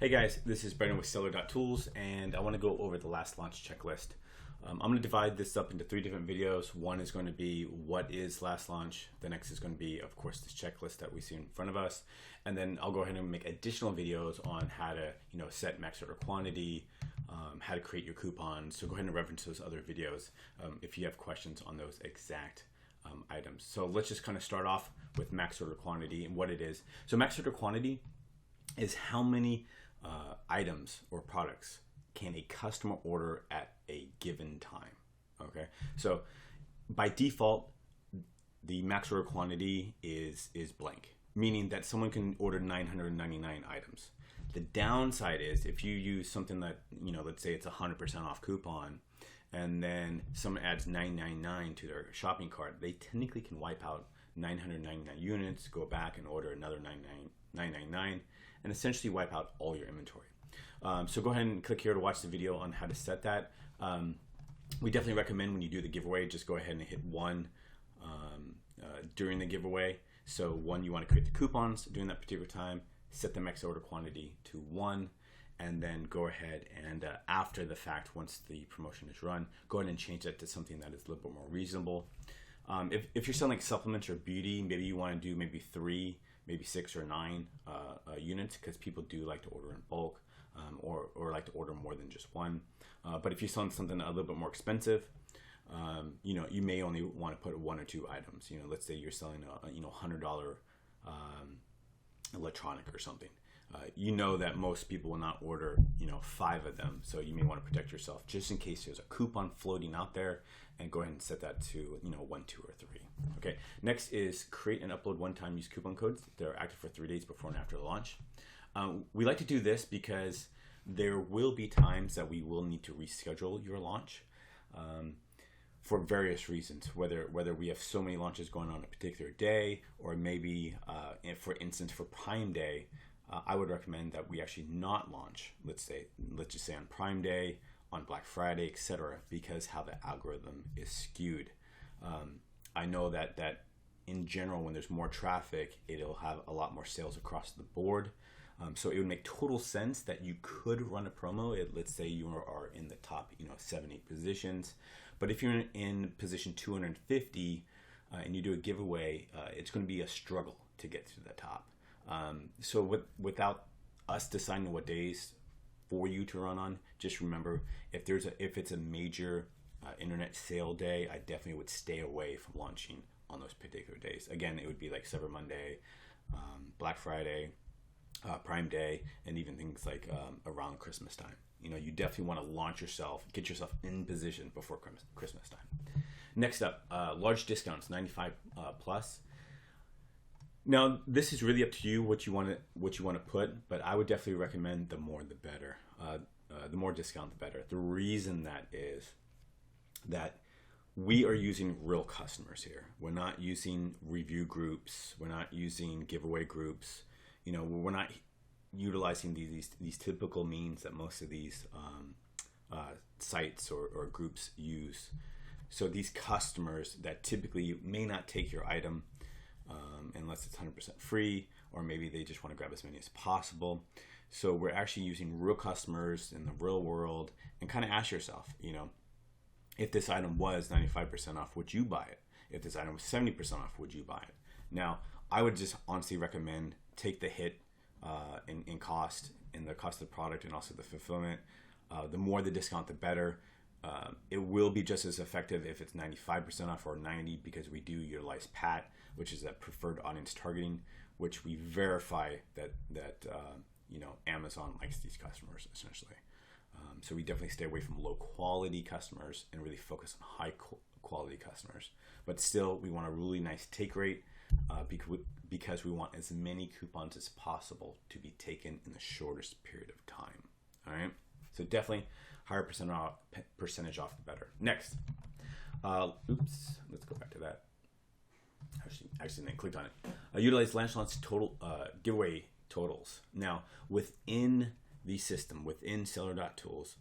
Hey guys, this is Brendan with Seller.Tools, and I want to go over the last launch checklist. I'm going to divide this up into 3 different videos. One is going to be what is last launch. The next is going to be, of course, this checklist that we see in front of us. And then I'll go ahead and make additional videos on how to, set max order quantity, how to create your coupons. So go ahead and reference those other videos if you have questions on those exact items. So let's just kind of start off with max order quantity and what it is. So max order quantity is how many items or products can a customer order at a given time. Okay, so by default, the max order quantity is blank, meaning that someone can order 999 items. The downside is if you use something that, let's say it's 100% off coupon, and then someone adds 999 to their shopping cart, they technically can wipe out 999 units, go back and order another 999, and essentially wipe out all your inventory. So go ahead and click here to watch the video on how to set that. We definitely recommend when you do the giveaway, just go ahead and hit 1 during the giveaway. So 1, you want to create the coupons during that particular time, set the max order quantity to 1, and then go ahead and after the fact, once the promotion is run, go ahead and change that to something that is a little bit more reasonable. If you're selling like supplements or beauty, maybe you want to do maybe 3, maybe 6 or 9 units, because people do like to order in bulk or like to order more than just 1. But if you're selling something a little bit more expensive, you may only want to put 1 or 2 items. Let's say you're selling a $100 electronic or something. That most people will not order 5 of them, so you may want to protect yourself just in case there's a coupon floating out there, and go ahead and set that to 1, 2, or 3. Okay, next is create and upload one-time use coupon codes. They're active for 3 days before and after the launch. We like to do this because there will be times that we will need to reschedule your launch for various reasons, whether we have so many launches going on a particular day, or maybe for instance for Prime Day, I would recommend that we actually not launch, let's just say on Prime Day, on Black Friday, etc., because how the algorithm is skewed. I know that in general, when there's more traffic, it'll have a lot more sales across the board. So it would make total sense that you could run a promo. Let's say you are in the top 7, 8 positions, but if you're in position 250 and you do a giveaway, it's going to be a struggle to get to the top. So without us deciding what days for you to run on, just remember if it's a major internet sale day, I definitely would stay away from launching on those particular days. Again, it would be like Cyber Monday, Black Friday, Prime Day, and even things like around Christmas time. You definitely want to launch yourself, get yourself in position before Christmas time. Next up, large discounts, 95 plus. Now, this is really up to you what you want to put, but I would definitely recommend the more the better. The more discount, the better. The reason that is that we are using real customers here. We're not using review groups. We're not using giveaway groups. We're not utilizing these typical means that most of these sites or groups use. So these customers that typically may not take your item unless it's 100% free, or maybe they just want to grab as many as possible. So we're actually using real customers in the real world, and kind of ask yourself, if this item was 95% off, would you buy it? If this item was 70% off, would you buy it? Now, I would just honestly recommend take the hit in cost, in the cost of the product, and also the fulfillment. The more the discount, the better. It will be just as effective if it's 95% off or 90%, because we do utilize PAT, which is that preferred audience targeting, which we verify that Amazon likes these customers essentially. So we definitely stay away from low quality customers and really focus on high quality customers. But still, we want a really nice take rate because we want as many coupons as possible to be taken in the shortest period of time. All right. So definitely higher percentage off, the better. Next, let's go back to that. Actually, then clicked on it. Utilize LastLaunch total giveaway totals. Now, within the system, within Seller.Tools,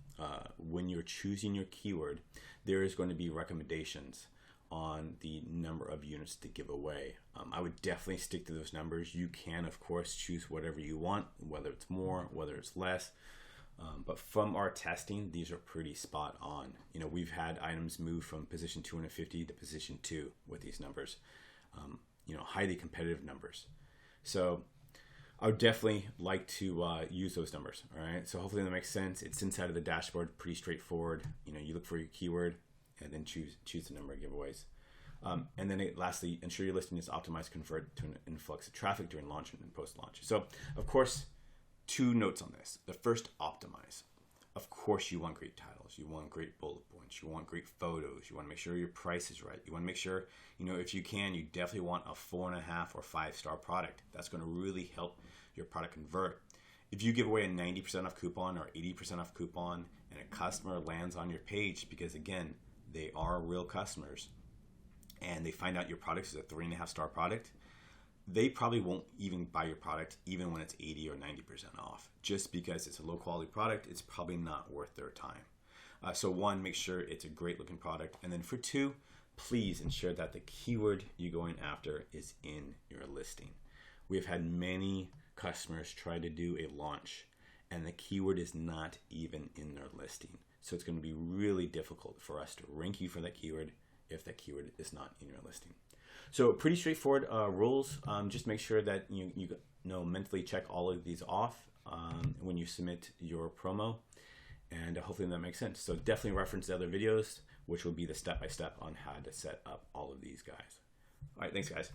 when you're choosing your keyword, there is going to be recommendations on the number of units to give away. I would definitely stick to those numbers. You can, of course, choose whatever you want, whether it's more, whether it's less. But from our testing, these are pretty spot on. You know, we've had items move from position 250 to position 2 with these numbers. You know, highly competitive numbers. So I would definitely like to use those numbers. All right. So hopefully that makes sense. It's inside of the dashboard, pretty straightforward. You know, you look for your keyword and then choose the number of giveaways. And then lastly, ensure your listing is optimized to convert to an influx of traffic during launch and post-launch. So of course, 2 notes on this. The first, optimize. Of course, you want great titles. You want great bullet points. You want great photos. You want to make sure your price is right. You want to make sure, you know, if you can, you definitely want a 4.5 or 5-star product. That's going to really help your product convert. If you give away a 90% off coupon or 80% off coupon and a customer lands on your page because, again, they are real customers and they find out your product is a 3.5-star product, they probably won't even buy your product even when it's 80 or 90% off. Just because it's a low quality product, it's probably not worth their time. So 1, make sure it's a great looking product. And then for 2, please ensure that the keyword you're going after is in your listing. We've had many customers try to do a launch and the keyword is not even in their listing. So it's going to be really difficult for us to rank you for that keyword if that keyword is not in your listing. So pretty straightforward rules. Just make sure that you know mentally check all of these off when you submit your promo, and hopefully that makes sense. So definitely reference the other videos, which will be the step-by-step on how to set up all of these guys. All right, thanks guys.